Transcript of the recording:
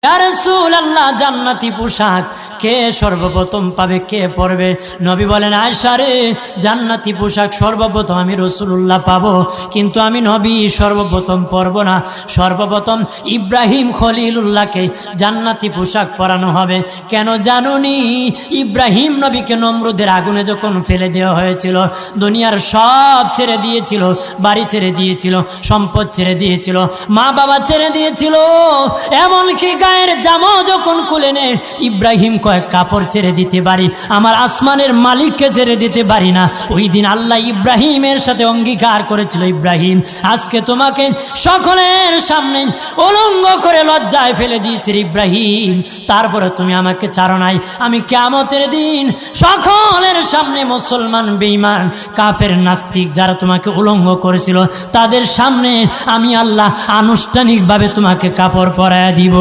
ইয়া রাসূলুল্লাহ, জান্নাতি পোশাক কে সর্বপ্রথম পাবে, কে পরবে? নবী বলেন, আয়েশা রে, জান্নাতি পোশাক সর্বপ্রথম আমি রাসূলুল্লাহ পাবো, কিন্তু আমি নবী সর্বপ্রথম পরব না। সর্বপ্রথম ইব্রাহিম খলিলুল্লাহকে জান্নাতি পোশাক পরানো হবে। কেন জানুনি? ইব্রাহিম নবীকে নমরুদের আগুনে যখন ফেলে দেওয়া হয়েছিল, দুনিয়ার সব ছেড়ে দিয়েছিল, বাড়ি ছেড়ে দিয়েছিল, সম্পদ ছেড়ে দিয়েছিল, মা বাবা ছেড়ে দিয়েছিল, এমনকি গায়ের জামাও যখন খুলে নে, ইব্রাহিম কয়েক কাপড় ছেড়ে দিতে পারি, আমার আসমানের মালিককে ছেড়ে দিতে পারি না। ওই দিন আল্লাহ ইব্রাহিমের সাথে অঙ্গীকার করেছিল, ইব্রাহিম আজকে তোমাকে সকলের সামনে উলঙ্গ করে লজ্জায় ফেলে দিয়েছি ইব্রাহিম, তারপরে তুমি আমাকে ছাড়ো নাই। আমি কিয়ামতের দিন সকলের সামনে মুসলমান, বেঈমান, কাফের, নাস্তিক যারা তোমাকে উলঙ্গ করেছিল, তাদের সামনে আমি আল্লাহ আনুষ্ঠানিকভাবে তোমাকে কাপড় পরায়া দিব।